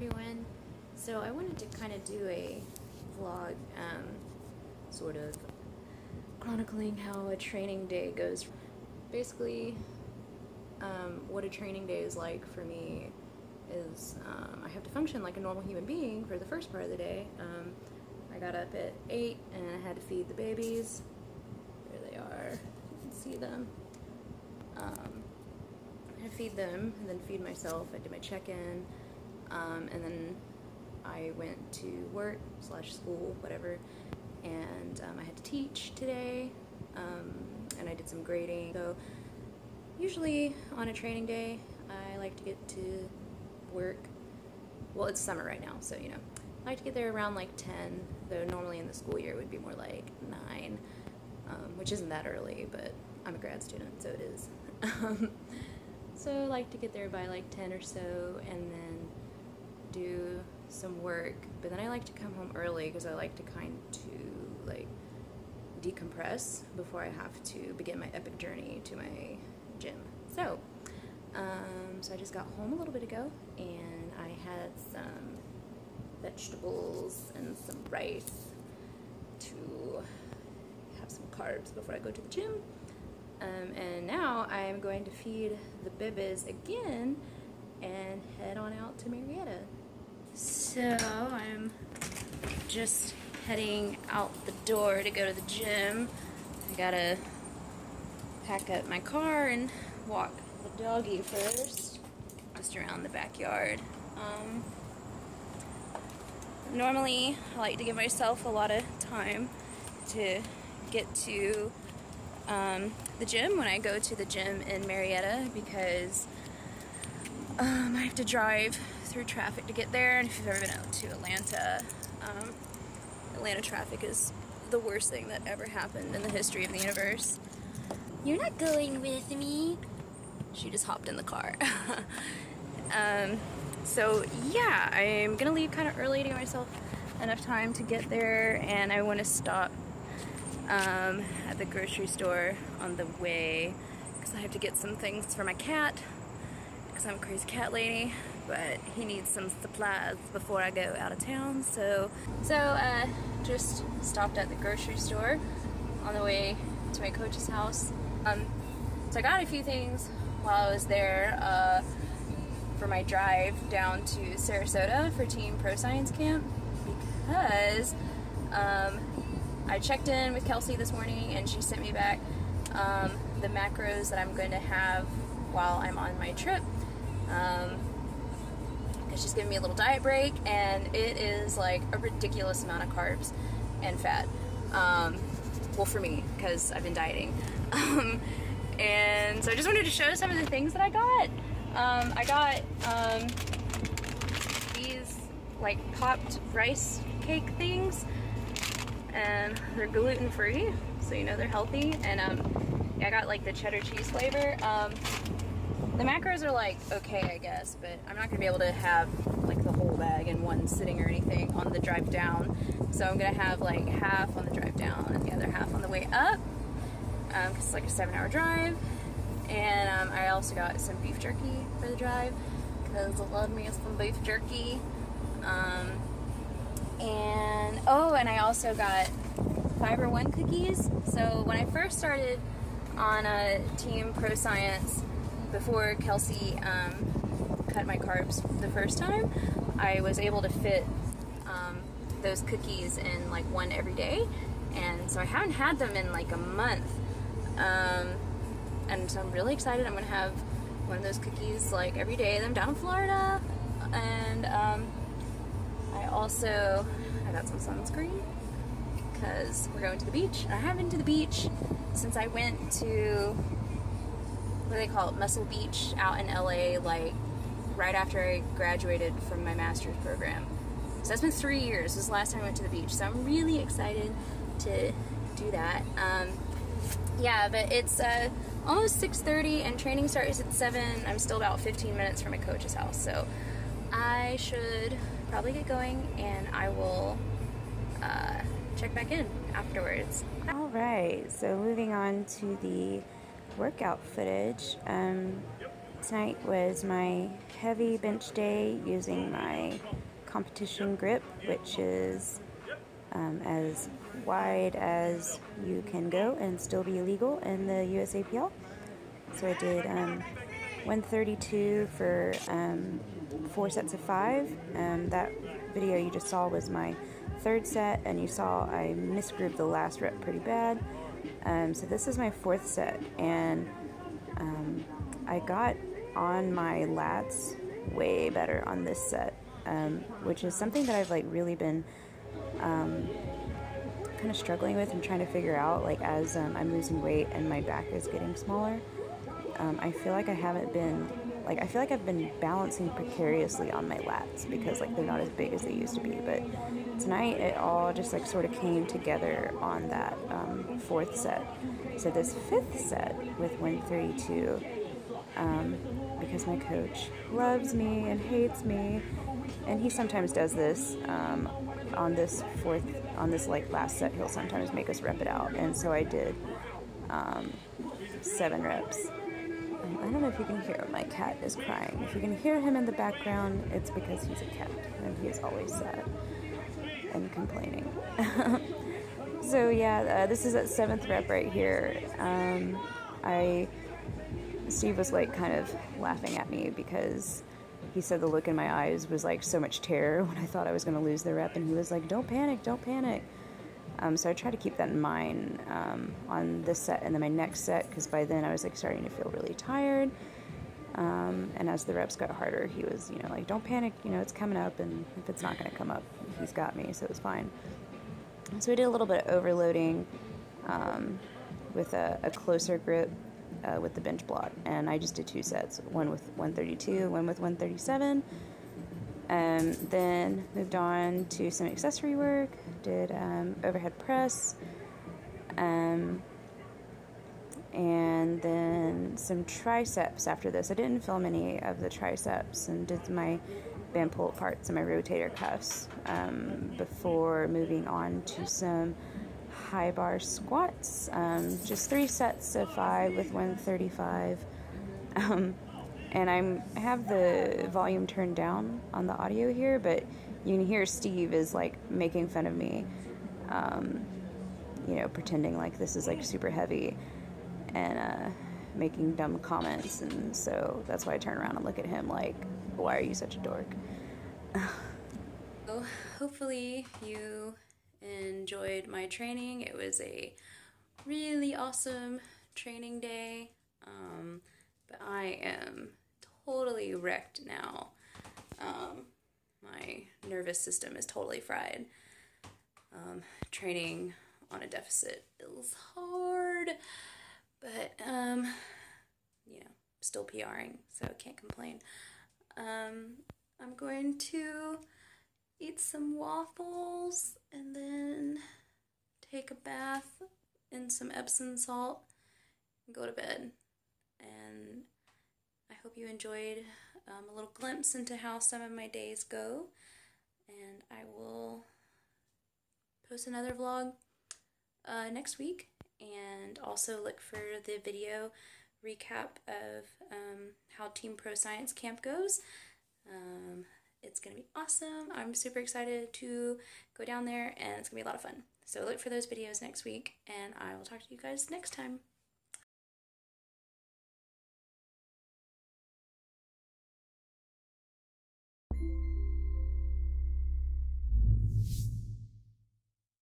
Everyone. So I wanted to kind of do a vlog, sort of chronicling how a training day goes. Basically, what a training day is like for me is I have to function like a normal human being for the first part of the day. I got up at 8 and I had to feed the babies. There they are. You can see them. I had to feed them and then feed myself. I did my check-in. And then I went to work / school, whatever, and I had to teach today, and I did some grading. So usually on a training day, I like to get to work. Well, it's summer right now, so you know, I like to get there around like 10, though normally in the school year it would be more like 9, which isn't that early, but I'm a grad student, so it is. So I like to get there by like 10 or so, and then do some work, but then I like to come home early because I like to like decompress before I have to begin my epic journey to my gym. So I just got home a little bit ago and I had some vegetables and some rice to have some carbs before I go to the gym. And now I'm going to feed the bebes again and head on out to Marietta. So I'm just heading out the door to go to the gym. I gotta pack up my car and walk the doggy first, just around the backyard. Normally I like to give myself a lot of time to get to the gym when I go to the gym in Marietta, because I have to drive through traffic to get there, and if you've ever been out to Atlanta, Atlanta traffic is the worst thing that ever happened in the history of the universe. You're not going with me. She just hopped in the car. So yeah, I'm gonna leave kind of early to give myself enough time to get there, and I want to stop at the grocery store on the way because I have to get some things for my cat, because I'm a crazy cat lady, but he needs some supplies before I go out of town. So just stopped at the grocery store on the way to my coach's house. So I got a few things while I was there for my drive down to Sarasota for Team Pro Science Camp, because I checked in with Kelsey this morning and she sent me back the macros that I'm going to have while I'm on my trip. Because she's giving me a little diet break, and it is like a ridiculous amount of carbs and fat. Well, for me, because I've been dieting. And so I just wanted to show some of the things that I got. I got these like popped rice cake things, and they're gluten-free, so you know they're healthy. And I got like the cheddar cheese flavor. The macros are like okay, I guess, but I'm not gonna be able to have like the whole bag in one sitting or anything on the drive down. So I'm gonna have like half on the drive down and the other half on the way up, because it's like a 7-hour drive. And I also got some beef jerky for the drive, because I love me some beef jerky. And I also got Fiber One cookies. So when I first started on Team Pro Science, before Kelsey cut my carbs the first time, I was able to fit those cookies in like one every day, and so I haven't had them in like a month, and so I'm really excited. I'm gonna have one of those cookies like every day. I'm down in Florida. And I got some sunscreen because we're going to the beach. I haven't been to the beach since I went to, what do they call it, Muscle Beach out in LA, like right after I graduated from my master's program. So that's been 3 years. This is the last time I went to the beach. So I'm really excited to do that. Yeah, but it's almost 6:30 and training starts at 7. I'm still about 15 minutes from my coach's house. So I should probably get going, and I will check back in afterwards. All right, so moving on to the workout footage. Tonight was my heavy bench day using my competition grip, which is as wide as you can go and still be legal in the USAPL. So I did 132 for 4 sets of 5. That video you just saw was my 3rd set, and you saw I misgrouped the last rep pretty bad. So this is my 4th set, and I got on my lats way better on this set, which is something that I've like really been kind of struggling with and trying to figure out, like as I'm losing weight and my back is getting smaller. I feel like I've been balancing precariously on my lats because like they're not as big as they used to be. But tonight it all just like sort of came together on that 4th set. So this 5th set with 132, because my coach loves me and hates me, and he sometimes does this on this like last set, he'll sometimes make us rep it out, and so I did 7 reps. I don't know if you can hear, my cat is crying. If you can hear him in the background, it's because he's a cat and he is always sad and complaining. So yeah, this is at 7th rep right here. Steve was like kind of laughing at me because he said the look in my eyes was like so much terror when I thought I was going to lose the rep, and he was like, don't panic. So I try to keep that in mind on this set and then my next set, because by then I was like starting to feel really tired. And as the reps got harder, he was, like, don't panic, it's coming up, and if it's not going to come up, he's got me, so it was fine. So we did a little bit of overloading with a closer grip with the bench block, and I just did 2 sets, one with 132, one with 137. Then moved on to some accessory work, did overhead press, and then some triceps after this. I didn't film any of the triceps, and did my band pull parts and my rotator cuffs before moving on to some high bar squats. Just 3 sets of 5 with 135. And I have the volume turned down on the audio here, but you can hear Steve is like making fun of me, pretending like this is like super heavy and making dumb comments. And so that's why I turn around and look at him like, why are you such a dork? So hopefully you enjoyed my training. It was a really awesome training day, but I am totally wrecked now. My nervous system is totally fried. Training on a deficit is hard, but still PRing, so I can't complain. I'm going to eat some waffles and then take a bath in some Epsom salt and go to bed. And I hope you enjoyed a little glimpse into how some of my days go, and I will post another vlog next week, and also look for the video recap of how Team Pro Science Camp goes. It's going to be awesome. I'm super excited to go down there, and it's going to be a lot of fun. So look for those videos next week, and I will talk to you guys next time.